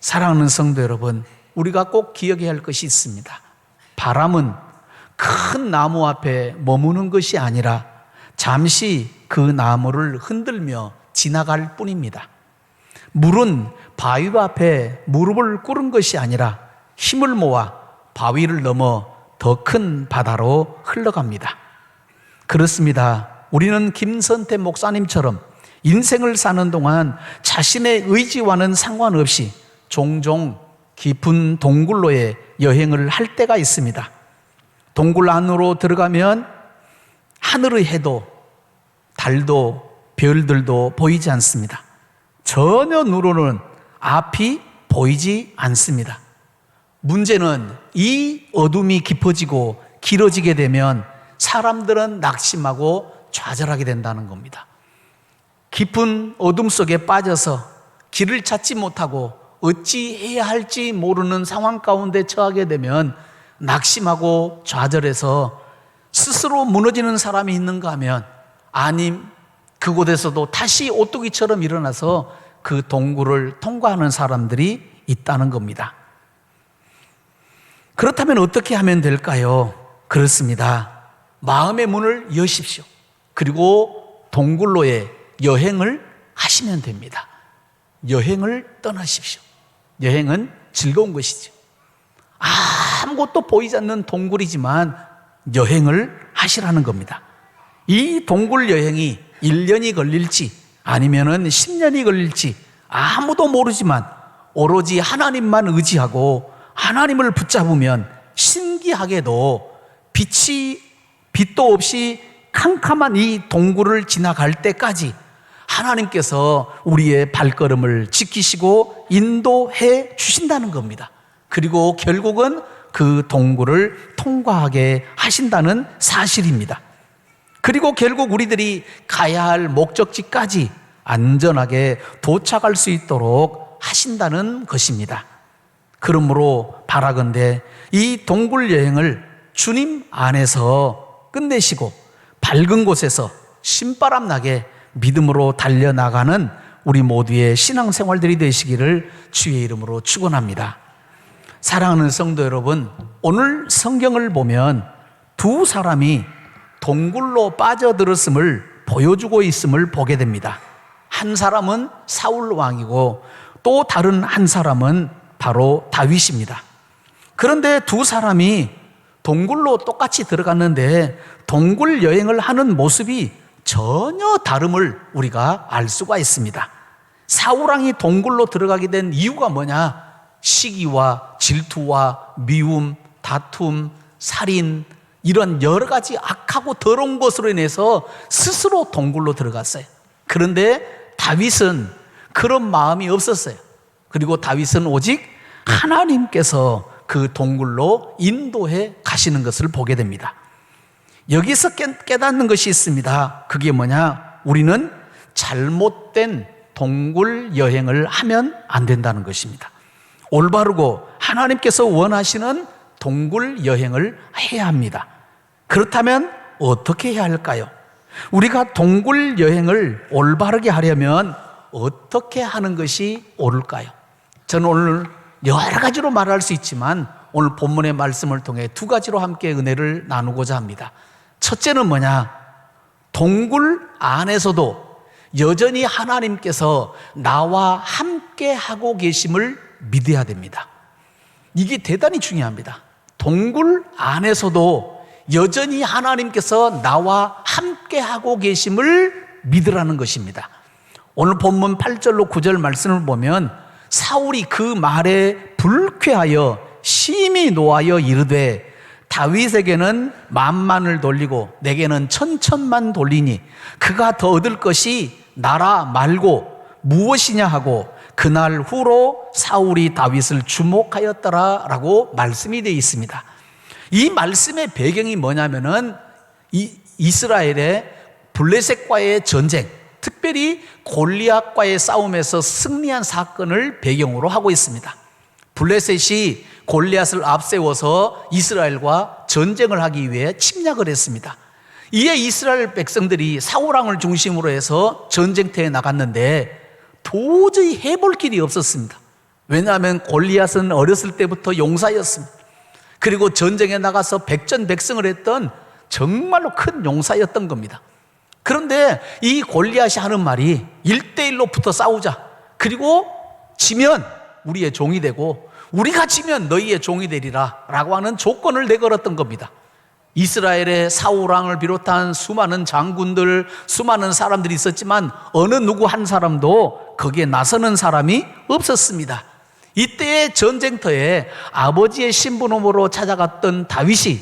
사랑하는 성도 여러분, 우리가 꼭 기억해야 할 것이 있습니다. 바람은 큰 나무 앞에 머무는 것이 아니라 잠시 그 나무를 흔들며 지나갈 뿐입니다. 물은 바위 앞에 무릎을 꿇은 것이 아니라 힘을 모아 바위를 넘어 더 큰 바다로 흘러갑니다. 그렇습니다. 우리는 김선태 목사님처럼 인생을 사는 동안 자신의 의지와는 상관없이 종종 깊은 동굴로의 여행을 할 때가 있습니다. 동굴 안으로 들어가면 하늘의 해도 달도 별들도 보이지 않습니다. 전혀 눈으로는 앞이 보이지 않습니다. 문제는 이 어둠이 깊어지고 길어지게 되면 사람들은 낙심하고 좌절하게 된다는 겁니다. 깊은 어둠 속에 빠져서 길을 찾지 못하고 어찌해야 할지 모르는 상황 가운데 처하게 되면 낙심하고 좌절해서 스스로 무너지는 사람이 있는가 하면 아님 그곳에서도 다시 오뚜기처럼 일어나서 그 동굴을 통과하는 사람들이 있다는 겁니다. 그렇다면 어떻게 하면 될까요? 그렇습니다. 마음의 문을 여십시오. 그리고 동굴로의 여행을 하시면 됩니다. 여행을 떠나십시오. 여행은 즐거운 것이죠. 아무것도 보이지 않는 동굴이지만 여행을 하시라는 겁니다. 이 동굴 여행이 1년이 걸릴지 아니면 10년이 걸릴지 아무도 모르지만 오로지 하나님만 의지하고 하나님을 붙잡으면 신기하게도 빛도 없이 캄캄한 이 동굴을 지나갈 때까지 하나님께서 우리의 발걸음을 지키시고 인도해 주신다는 겁니다. 그리고 결국은 그 동굴을 통과하게 하신다는 사실입니다. 그리고 결국 우리들이 가야 할 목적지까지 안전하게 도착할 수 있도록 하신다는 것입니다. 그러므로 바라건대 이 동굴 여행을 주님 안에서 끝내시고 밝은 곳에서 신바람 나게 믿음으로 달려나가는 우리 모두의 신앙생활들이 되시기를 주의 이름으로 축원합니다. 사랑하는 성도 여러분, 오늘 성경을 보면 두 사람이 동굴로 빠져들었음을 보여주고 있음을 보게 됩니다. 한 사람은 사울 왕이고 또 다른 한 사람은 바로 다윗입니다. 그런데 두 사람이 동굴로 똑같이 들어갔는데 동굴 여행을 하는 모습이 전혀 다름을 우리가 알 수가 있습니다. 사울 왕이 동굴로 들어가게 된 이유가 뭐냐? 시기와 질투와 미움, 다툼, 살인 이런 여러 가지 악하고 더러운 것으로 인해서 스스로 동굴로 들어갔어요. 그런데 다윗은 그런 마음이 없었어요. 그리고 다윗은 오직 하나님께서 그 동굴로 인도해 가시는 것을 보게 됩니다. 여기서 깨닫는 것이 있습니다. 그게 뭐냐? 우리는 잘못된 동굴 여행을 하면 안 된다는 것입니다. 올바르고 하나님께서 원하시는 동굴 여행을 해야 합니다. 그렇다면 어떻게 해야 할까요? 우리가 동굴 여행을 올바르게 하려면 어떻게 하는 것이 옳을까요? 저는 오늘 여러 가지로 말할 수 있지만 오늘 본문의 말씀을 통해 두 가지로 함께 은혜를 나누고자 합니다. 첫째는 뭐냐? 동굴 안에서도 여전히 하나님께서 나와 함께 하고 계심을 믿어야 됩니다. 이게 대단히 중요합니다. 동굴 안에서도 여전히 하나님께서 나와 함께 하고 계심을 믿으라는 것입니다. 오늘 본문 8절로 9절 말씀을 보면 사울이 그 말에 불쾌하여 심히 노하여 이르되 다윗에게는 만만을 돌리고 내게는 천천만 돌리니 그가 더 얻을 것이 나라 말고 무엇이냐 하고 그날 후로 사울이 다윗을 주목하였더라 라고 말씀이 되어 있습니다. 이 말씀의 배경이 뭐냐면은 이스라엘의 블레셋과의 전쟁, 특별히 골리앗과의 싸움에서 승리한 사건을 배경으로 하고 있습니다. 블레셋이 골리앗을 앞세워서 이스라엘과 전쟁을 하기 위해 침략을 했습니다. 이에 이스라엘 백성들이 사울왕을 중심으로 해서 전쟁터에 나갔는데 도저히 해볼 길이 없었습니다. 왜냐하면 골리앗은 어렸을 때부터 용사였습니다. 그리고 전쟁에 나가서 백전백승을 했던 정말로 큰 용사였던 겁니다. 그런데 이 골리앗이 하는 말이 1대1로 붙어 싸우자. 그리고 지면 우리의 종이 되고 우리가 지면 너희의 종이 되리라 라고 하는 조건을 내걸었던 겁니다. 이스라엘의 사울 왕을 비롯한 수많은 장군들, 수많은 사람들이 있었지만 어느 누구 한 사람도 거기에 나서는 사람이 없었습니다. 이때의 전쟁터에 아버지의 신부놈으로 찾아갔던 다윗이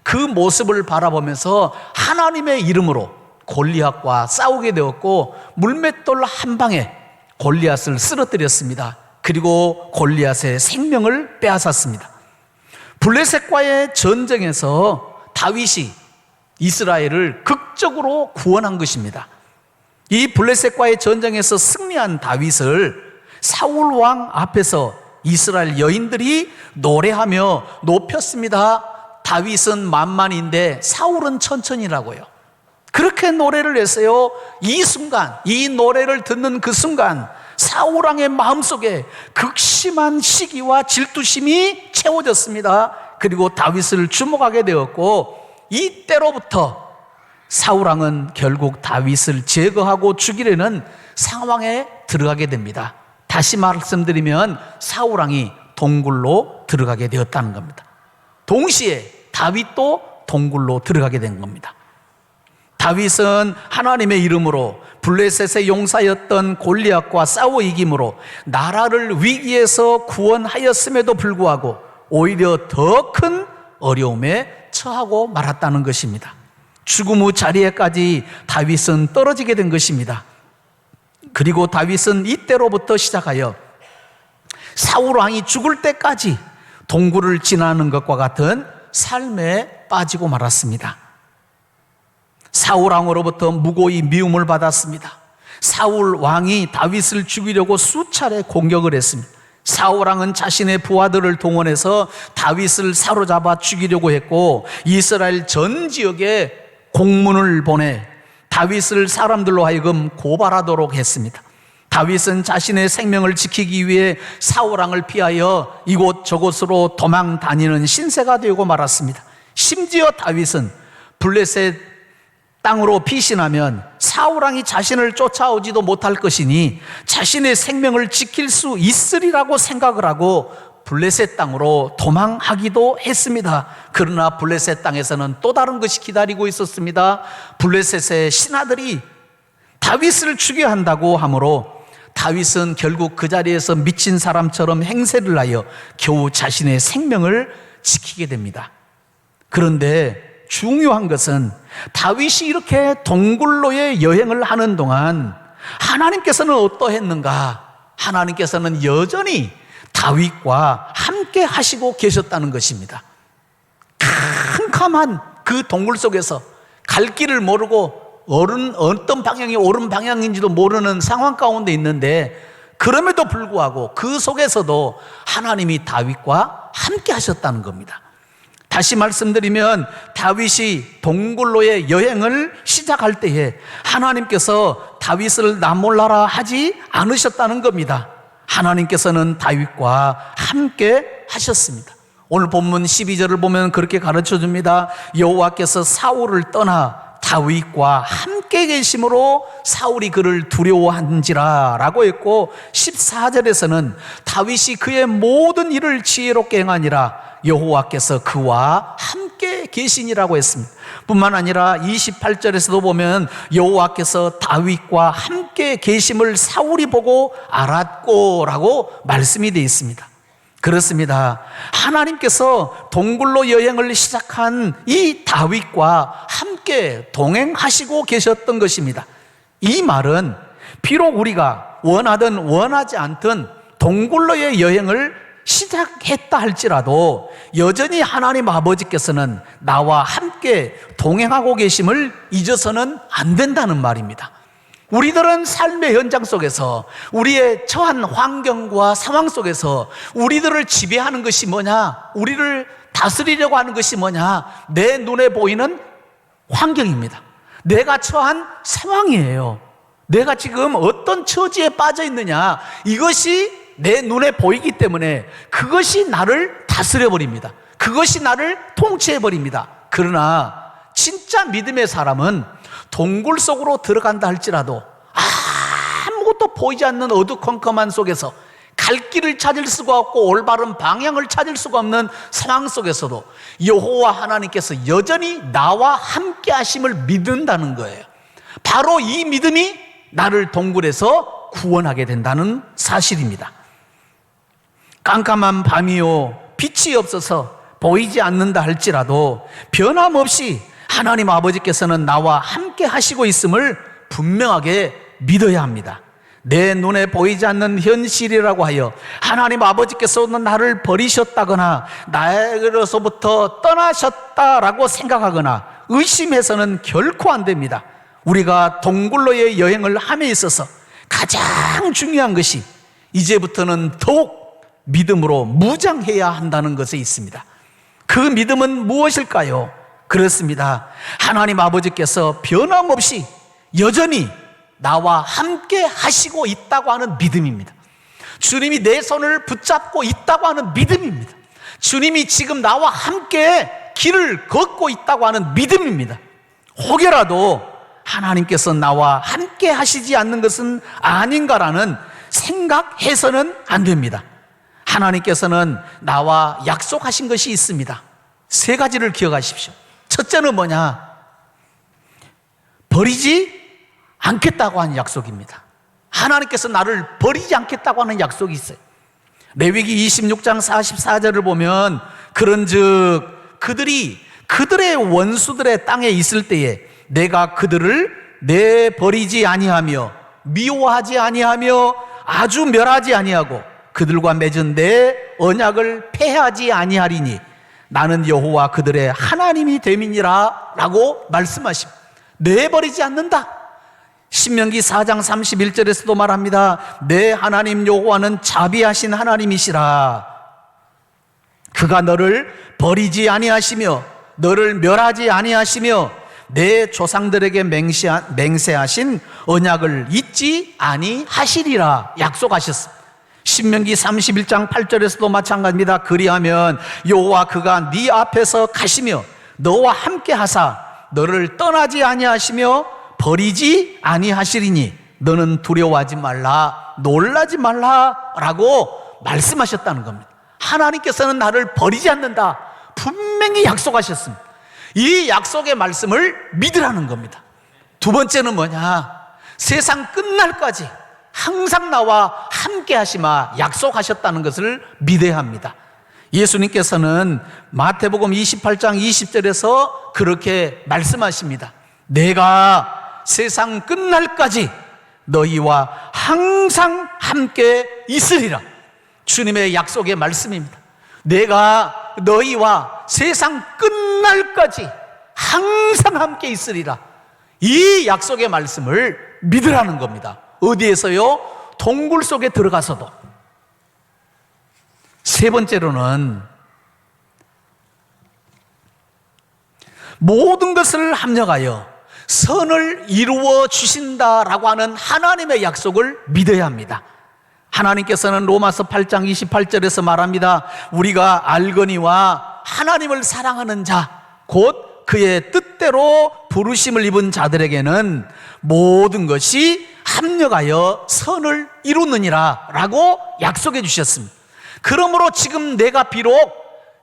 그 모습을 바라보면서 하나님의 이름으로 골리앗과 싸우게 되었고 물맷돌 한 방에 골리앗을 쓰러뜨렸습니다. 그리고 골리앗의 생명을 빼앗았습니다. 블레셋과의 전쟁에서 다윗이 이스라엘을 극적으로 구원한 것입니다. 이 블레셋과의 전쟁에서 승리한 다윗을 사울 왕 앞에서 이스라엘 여인들이 노래하며 높였습니다. 다윗은 만만인데 사울은 천천히라고요. 그렇게 노래를 했어요. 이 순간, 이 노래를 듣는 그 순간 사울 왕의 마음속에 극심한 시기와 질투심이 채워졌습니다. 그리고 다윗을 주목하게 되었고 이때로부터 사울 왕은 결국 다윗을 제거하고 죽이려는 상황에 들어가게 됩니다. 다시 말씀드리면 사울 왕이 동굴로 들어가게 되었다는 겁니다. 동시에 다윗도 동굴로 들어가게 된 겁니다. 다윗은 하나님의 이름으로 블레셋의 용사였던 골리앗과 싸워 이김으로 나라를 위기에서 구원하였음에도 불구하고 오히려 더 큰 어려움에 처하고 말았다는 것입니다. 죽음 후 자리에까지 다윗은 떨어지게 된 것입니다. 그리고 다윗은 이때로부터 시작하여 사울 왕이 죽을 때까지 동굴을 지나는 것과 같은 삶에 빠지고 말았습니다. 사울 왕으로부터 무고히 미움을 받았습니다. 사울 왕이 다윗을 죽이려고 수차례 공격을 했습니다. 사울 왕은 자신의 부하들을 동원해서 다윗을 사로잡아 죽이려고 했고 이스라엘 전 지역에 공문을 보내 다윗을 사람들로 하여금 고발하도록 했습니다. 다윗은 자신의 생명을 지키기 위해 사울 왕을 피하여 이곳 저곳으로 도망 다니는 신세가 되고 말았습니다. 심지어 다윗은 블레셋 땅으로 피신하면 사울 왕이 자신을 쫓아오지도 못할 것이니 자신의 생명을 지킬 수 있으리라고 생각을 하고 블레셋 땅으로 도망하기도 했습니다. 그러나 블레셋 땅에서는 또 다른 것이 기다리고 있었습니다. 블레셋의 신하들이 다윗을 죽여야 한다고 하므로 다윗은 결국 그 자리에서 미친 사람처럼 행세를 하여 겨우 자신의 생명을 지키게 됩니다. 그런데 중요한 것은 다윗이 이렇게 동굴로의 여행을 하는 동안 하나님께서는 어떠했는가? 하나님께서는 여전히 다윗과 함께 하시고 계셨다는 것입니다. 캄캄한 그 동굴 속에서 갈 길을 모르고 어떤 방향이 옳은 방향인지도 모르는 상황 가운데 있는데 그럼에도 불구하고 그 속에서도 하나님이 다윗과 함께 하셨다는 겁니다. 다시 말씀드리면 다윗이 동굴로의 여행을 시작할 때에 하나님께서 다윗을 나 몰라라 하지 않으셨다는 겁니다. 하나님께서는 다윗과 함께 하셨습니다. 오늘 본문 12절을 보면 그렇게 가르쳐 줍니다. 여호와께서 사울을 떠나 다윗과 함께 계심으로 사울이 그를 두려워한지라 라고 했고 14절에서는 다윗이 그의 모든 일을 지혜롭게 행하니라 여호와께서 그와 함께 계시니라고 했습니다. 뿐만 아니라 28절에서도 보면 여호와께서 다윗과 함께 계심을 사울이 보고 알았고 라고 말씀이 되어 있습니다. 그렇습니다. 하나님께서 동굴로 여행을 시작한 이 다윗과 함께 동행하시고 계셨던 것입니다. 이 말은 비록 우리가 원하든 원하지 않든 동굴로의 여행을 시작했다 할지라도 여전히 하나님 아버지께서는 나와 함께 동행하고 계심을 잊어서는 안 된다는 말입니다. 우리들은 삶의 현장 속에서 우리의 처한 환경과 상황 속에서 우리들을 지배하는 것이 뭐냐? 우리를 다스리려고 하는 것이 뭐냐? 내 눈에 보이는 환경입니다. 내가 처한 상황이에요. 내가 지금 어떤 처지에 빠져 있느냐? 이것이 내 눈에 보이기 때문에 그것이 나를 다스려버립니다. 그것이 나를 통치해버립니다. 그러나 진짜 믿음의 사람은 동굴 속으로 들어간다 할지라도 아무것도 보이지 않는 어두컴컴한 속에서 갈 길을 찾을 수가 없고 올바른 방향을 찾을 수가 없는 상황 속에서도 여호와 하나님께서 여전히 나와 함께 하심을 믿는다는 거예요. 바로 이 믿음이 나를 동굴에서 구원하게 된다는 사실입니다. 깜깜한 밤이요 빛이 없어서 보이지 않는다 할지라도 변함없이 하나님 아버지께서는 나와 함께 하시고 있음을 분명하게 믿어야 합니다. 내 눈에 보이지 않는 현실이라고 하여 하나님 아버지께서는 나를 버리셨다거나 나에게로부터 떠나셨다라고 생각하거나 의심해서는 결코 안 됩니다. 우리가 동굴로의 여행을 함에 있어서 가장 중요한 것이 이제부터는 더욱 믿음으로 무장해야 한다는 것에 있습니다. 그 믿음은 무엇일까요? 그렇습니다. 하나님 아버지께서 변함없이 여전히 나와 함께 하시고 있다고 하는 믿음입니다. 주님이 내 손을 붙잡고 있다고 하는 믿음입니다. 주님이 지금 나와 함께 길을 걷고 있다고 하는 믿음입니다. 혹여라도 하나님께서 나와 함께 하시지 않는 것은 아닌가라는 생각해서는 안 됩니다. 하나님께서는 나와 약속하신 것이 있습니다. 세 가지를 기억하십시오. 첫째는 뭐냐? 버리지 않겠다고 하는 약속입니다. 하나님께서 나를 버리지 않겠다고 하는 약속이 있어요. 레위기 26장 44절을 보면 그런즉 그들이 그들의 원수들의 땅에 있을 때에 내가 그들을 내버리지 아니하며 미워하지 아니하며 아주 멸하지 아니하고 그들과 맺은 내 언약을 폐하지 아니하리니 나는 여호와 그들의 하나님이 됨이니라 라고 말씀하십니다. 내버리지 않는다. 신명기 4장 31절에서도 말합니다. 내 하나님 여호와는 자비하신 하나님이시라. 그가 너를 버리지 아니하시며 너를 멸하지 아니하시며 내 조상들에게 맹세하신 언약을 잊지 아니하시리라 약속하셨습니다. 신명기 31장 8절에서도 마찬가지입니다. 그리하면 여호와 그가 네 앞에서 가시며 너와 함께 하사 너를 떠나지 아니하시며 버리지 아니하시리니 너는 두려워하지 말라 놀라지 말라 라고 말씀하셨다는 겁니다. 하나님께서는 나를 버리지 않는다 분명히 약속하셨습니다. 이 약속의 말씀을 믿으라는 겁니다. 두 번째는 뭐냐? 세상 끝날까지 항상 나와 함께 하시마 약속하셨다는 것을 믿어야 합니다. 예수님께서는 마태복음 28장 20절에서 그렇게 말씀하십니다. 내가 세상 끝날까지 너희와 항상 함께 있으리라. 주님의 약속의 말씀입니다. 내가 너희와 세상 끝날까지 항상 함께 있으리라. 이 약속의 말씀을 믿으라는 겁니다. 어디에서요? 동굴 속에 들어가서도. 세 번째로는 모든 것을 합력하여 선을 이루어 주신다라고 하는 하나님의 약속을 믿어야 합니다. 하나님께서는 로마서 8장 28절에서 말합니다. 우리가 알거니와 하나님을 사랑하는 자, 곧 그의 뜻대로 부르심을 입은 자들에게는 모든 것이 합력하여 선을 이루느니라 라고 약속해 주셨습니다. 그러므로 지금 내가 비록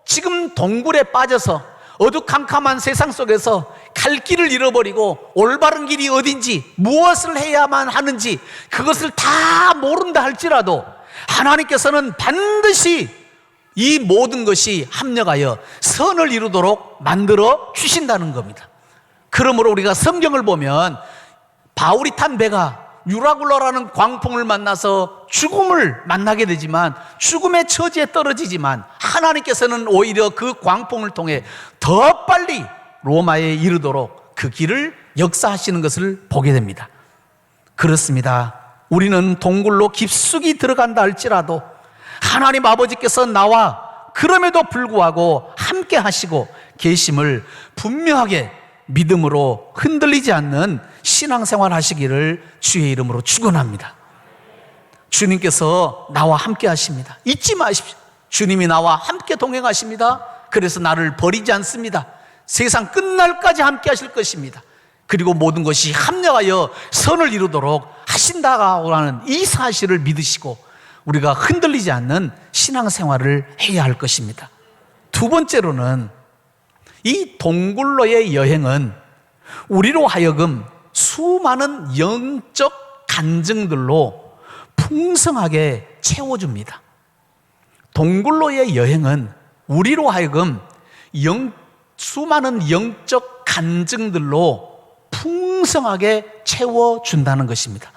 지금 동굴에 빠져서 어두캄캄한 세상 속에서 갈 길을 잃어버리고 올바른 길이 어딘지 무엇을 해야만 하는지 그것을 다 모른다 할지라도 하나님께서는 반드시 이 모든 것이 합력하여 선을 이루도록 만들어 주신다는 겁니다. 그러므로 우리가 성경을 보면 바울이 탄 배가 유라굴라라는 광풍을 만나서 죽음을 만나게 되지만 죽음의 처지에 떨어지지만 하나님께서는 오히려 그 광풍을 통해 더 빨리 로마에 이르도록 그 길을 역사하시는 것을 보게 됩니다. 그렇습니다. 우리는 동굴로 깊숙이 들어간다 할지라도 하나님 아버지께서 나와 그럼에도 불구하고 함께 하시고 계심을 분명하게 믿음으로 흔들리지 않는 신앙생활 하시기를 주의 이름으로 축원합니다. 주님께서 나와 함께 하십니다. 잊지 마십시오. 주님이 나와 함께 동행하십니다. 그래서 나를 버리지 않습니다. 세상 끝날까지 함께 하실 것입니다. 그리고 모든 것이 합력하여 선을 이루도록 하신다고 하는 이 사실을 믿으시고 우리가 흔들리지 않는 신앙생활을 해야 할 것입니다. 두 번째로는 이 동굴로의 여행은 우리로 하여금 수많은 영적 간증들로 풍성하게 채워줍니다. 동굴로의 여행은 우리로 하여금 수많은 영적 간증들로 풍성하게 채워준다는 것입니다.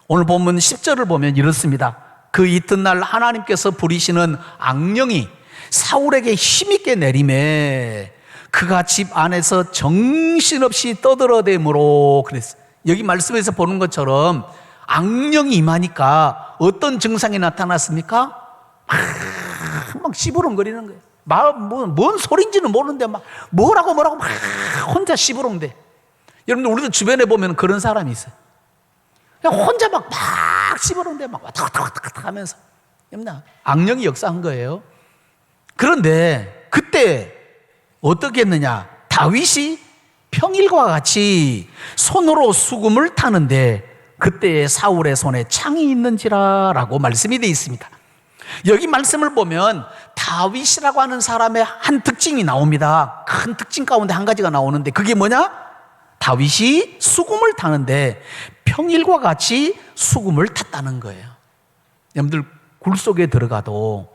오늘 본문 10절을 보면 이렇습니다. 그 이튿날 하나님께서 부리시는 악령이 사울에게 힘있게 내리매 그가 집 안에서 정신없이 떠들어대므로 그랬어요. 여기 말씀에서 보는 것처럼 악령이 임하니까 어떤 증상이 나타났습니까? 막 시부렁거리는 거예요. 뭔 소리인지는 모르는데 막 뭐라고 막 혼자 시부렁대. 여러분들 우리도 주변에 보면 그런 사람이 있어요. 그냥 혼자 막 시부렁대 막 왔다 갔다 하면서 악령이 역사한 거예요. 그런데 그때 어떻게 했느냐? 다윗이 평일과 같이 손으로 수금을 타는데 그때에 사울의 손에 창이 있는지라라고 말씀이 되어 있습니다. 여기 말씀을 보면 다윗이라고 하는 사람의 한 특징이 나옵니다. 큰 특징 가운데 한 가지가 나오는데 그게 뭐냐? 다윗이 수금을 타는데 평일과 같이 수금을 탔다는 거예요. 여러분들 굴 속에 들어가도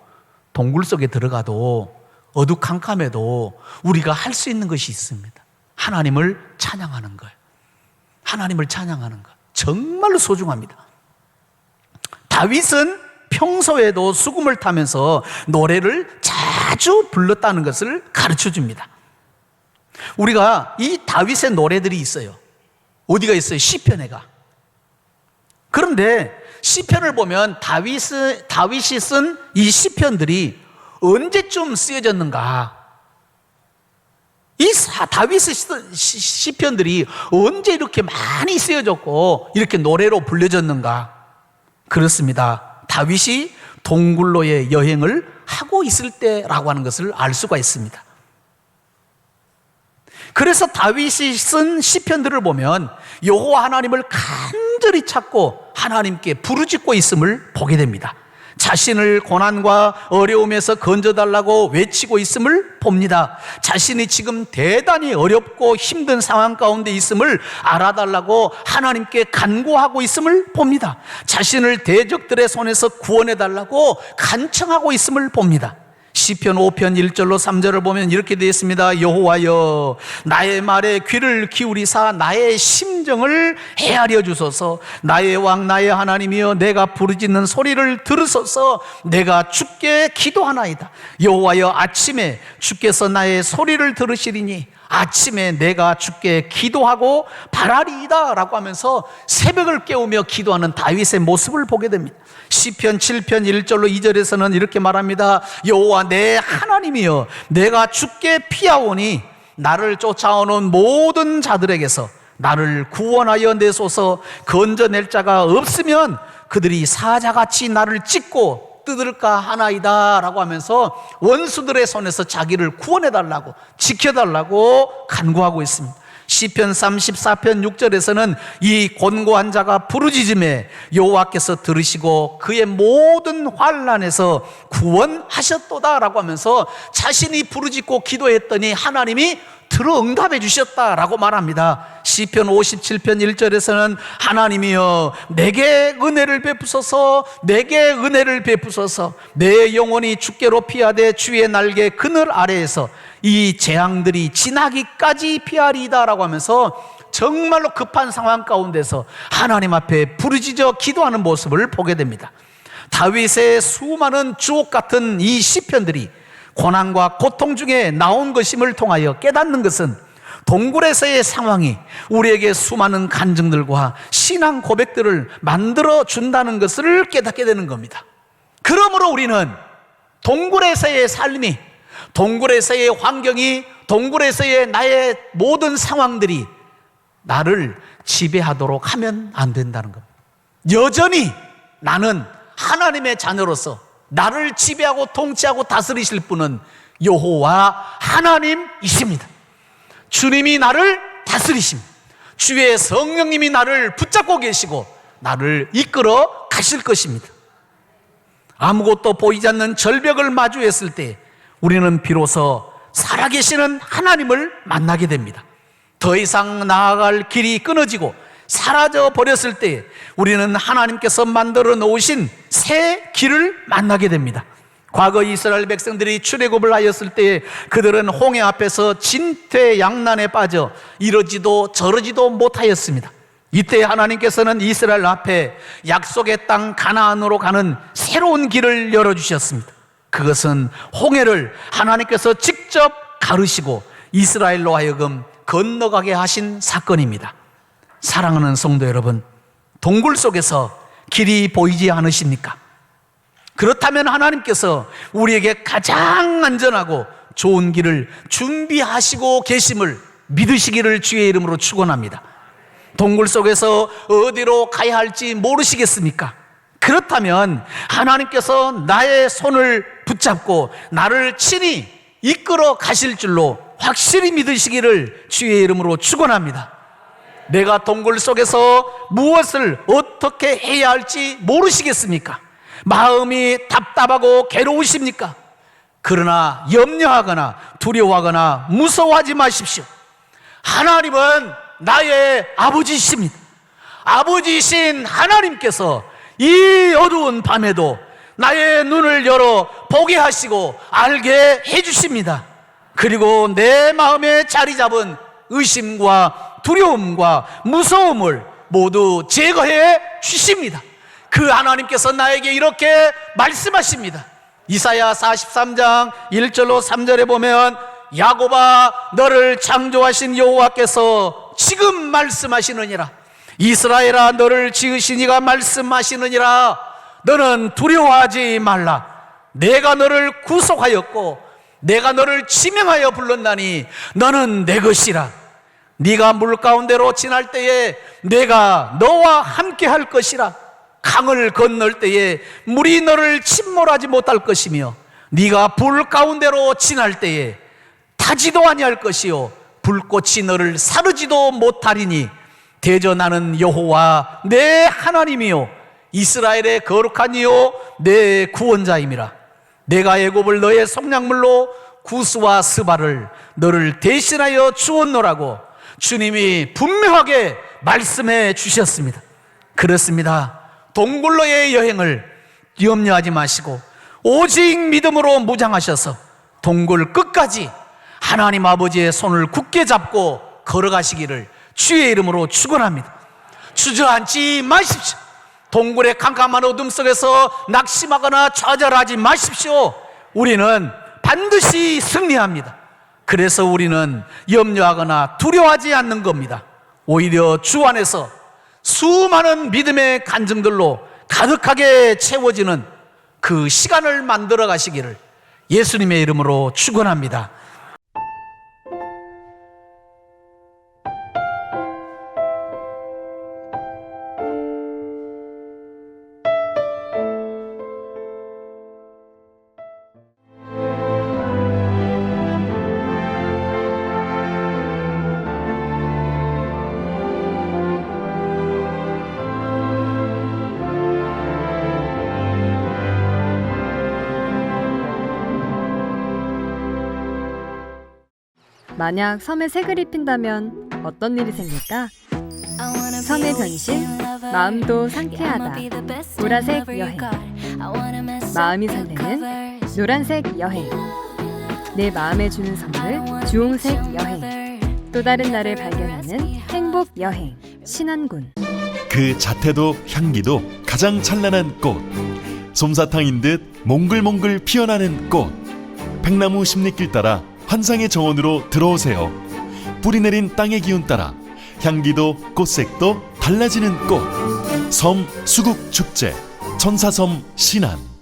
동굴 속에 들어가도 어두캄캄해도 우리가 할 수 있는 것이 있습니다. 하나님을 찬양하는 거예요. 하나님을 찬양하는 것 정말로 소중합니다. 다윗은 평소에도 수금을 타면서 노래를 자주 불렀다는 것을 가르쳐 줍니다. 우리가 이 다윗의 노래들이 있어요. 어디가 있어요? 시편에가. 그런데 시편을 보면 다윗이 쓴 이 시편들이 언제쯤 쓰여졌는가? 이 다윗의 시편들이 언제 이렇게 많이 쓰여졌고 이렇게 노래로 불려졌는가? 그렇습니다. 다윗이 동굴로의 여행을 하고 있을 때라고 하는 것을 알 수가 있습니다. 그래서 다윗이 쓴 시편들을 보면 여호와 하나님을 간절히 찾고 하나님께 부르짖고 있음을 보게 됩니다. 자신을 고난과 어려움에서 건져달라고 외치고 있음을 봅니다. 자신이 지금 대단히 어렵고 힘든 상황 가운데 있음을 알아달라고 하나님께 간구하고 있음을 봅니다. 자신을 대적들의 손에서 구원해달라고 간청하고 있음을 봅니다. 시편 5편 1절로 3절을 보면 이렇게 되어 있습니다. 여호와여 나의 말에 귀를 기울이사 나의 심정을 헤아려 주소서. 나의 왕 나의 하나님이여 내가 부르짖는 소리를 들으소서. 내가 주께 기도하나이다. 여호와여 아침에 주께서 나의 소리를 들으시리니 아침에 내가 주께 기도하고 바라리이다 라고 하면서 새벽을 깨우며 기도하는 다윗의 모습을 보게 됩니다. 시편 7편 1절로 2절에서는 이렇게 말합니다. 여호와 내 하나님이여 내가 주께 피하오니 나를 쫓아오는 모든 자들에게서 나를 구원하여 내소서. 건져낼 자가 없으면 그들이 사자같이 나를 찢고 뜯을까 하나이다 라고 하면서 원수들의 손에서 자기를 구원해달라고 지켜달라고 간구하고 있습니다. 시편 34편 6절에서는 이 곤고한 자가 부르짖음에 여호와께서 들으시고 그의 모든 환난에서 구원하셨도다 라고 하면서 자신이 부르짖고 기도했더니 하나님이 들어 응답해 주셨다라고 말합니다. 시편 57편 1절에서는 하나님이여 내게 은혜를 베푸소서. 내게 은혜를 베푸소서. 내 영혼이 주께로 피하되 주의 날개 그늘 아래에서 이 재앙들이 지나기까지 피하리이다 라고 하면서 정말로 급한 상황 가운데서 하나님 앞에 부르짖어 기도하는 모습을 보게 됩니다. 다윗의 수많은 주옥 같은 이 시편들이 고난과 고통 중에 나온 것임을 통하여 깨닫는 것은 동굴에서의 상황이 우리에게 수많은 간증들과 신앙 고백들을 만들어 준다는 것을 깨닫게 되는 겁니다. 그러므로 우리는 동굴에서의 삶이, 동굴에서의 환경이, 동굴에서의 나의 모든 상황들이 나를 지배하도록 하면 안 된다는 겁니다. 여전히 나는 하나님의 자녀로서 나를 지배하고 통치하고 다스리실 분은 여호와 하나님이십니다. 주님이 나를 다스리십니다. 주의 성령님이 나를 붙잡고 계시고 나를 이끌어 가실 것입니다. 아무것도 보이지 않는 절벽을 마주했을 때 우리는 비로소 살아계시는 하나님을 만나게 됩니다. 더 이상 나아갈 길이 끊어지고 사라져 버렸을 때 우리는 하나님께서 만들어 놓으신 새 길을 만나게 됩니다. 과거 이스라엘 백성들이 출애굽을 하였을 때 그들은 홍해 앞에서 진퇴양난에 빠져 이러지도 저러지도 못하였습니다. 이때 하나님께서는 이스라엘 앞에 약속의 땅 가나안으로 가는 새로운 길을 열어주셨습니다. 그것은 홍해를 하나님께서 직접 가르시고 이스라엘로 하여금 건너가게 하신 사건입니다. 사랑하는 성도 여러분, 동굴 속에서 길이 보이지 않으십니까? 그렇다면 하나님께서 우리에게 가장 안전하고 좋은 길을 준비하시고 계심을 믿으시기를 주의 이름으로 축원합니다. 동굴 속에서 어디로 가야 할지 모르시겠습니까? 그렇다면 하나님께서 나의 손을 붙잡고 나를 친히 이끌어 가실 줄로 확실히 믿으시기를 주의 이름으로 축원합니다. 내가 동굴 속에서 무엇을 어떻게 해야 할지 모르시겠습니까? 마음이 답답하고 괴로우십니까? 그러나 염려하거나 두려워하거나 무서워하지 마십시오. 하나님은 나의 아버지이십니다. 아버지이신 하나님께서 이 어두운 밤에도 나의 눈을 열어 보게 하시고 알게 해주십니다. 그리고 내 마음에 자리 잡은 의심과 두려움과 무서움을 모두 제거해 주십니다. 그 하나님께서 나에게 이렇게 말씀하십니다. 이사야 43장 1절로 3절에 보면 야곱아 너를 창조하신 여호와께서 지금 말씀하시느니라. 이스라엘아 너를 지으신 이가 말씀하시느니라. 너는 두려워하지 말라. 내가 너를 구속하였고 내가 너를 지명하여 불렀나니 너는 내 것이라. 네가 물 가운데로 지날 때에 내가 너와 함께 할 것이라. 강을 건널 때에 물이 너를 침몰하지 못할 것이며 네가 불 가운데로 지날 때에 타지도 아니할 것이요 불꽃이 너를 사르지도 못하리니 대저 나는 여호와 내 하나님이요 이스라엘의 거룩한 이요 내 구원자임이라. 내가 애굽을 너의 속량물로 구스와 스바를 너를 대신하여 주었노라고 주님이 분명하게 말씀해 주셨습니다. 그렇습니다. 동굴로의 여행을 염려하지 마시고 오직 믿음으로 무장하셔서 동굴 끝까지 하나님 아버지의 손을 굳게 잡고 걸어가시기를 주의 이름으로 축원합니다. 주저앉지 마십시오. 동굴의 캄캄한 어둠 속에서 낙심하거나 좌절하지 마십시오. 우리는 반드시 승리합니다. 그래서 우리는 염려하거나 두려워하지 않는 겁니다. 오히려 주 안에서 수많은 믿음의 간증들로 가득하게 채워지는 그 시간을 만들어 가시기를 예수님의 이름으로 축원합니다. 만약 섬에 색을 입힌다면 어떤 일이 생길까? 섬의 변신, 마음도 상쾌하다. 보라색 여행. 마음이 설레는 노란색 여행. 내 마음에 주는 선물, 주홍색 여행. 또 다른 나를 발견하는 행복 여행. 신안군. 그 자태도 향기도 가장 찬란한 꽃. 솜사탕인 듯 몽글몽글 피어나는 꽃. 백나무 십리길 따라 환상의 정원으로 들어오세요. 뿌리 내린 땅의 기운 따라 향기도 꽃색도 달라지는 꽃. 섬 수국축제 천사섬 신안.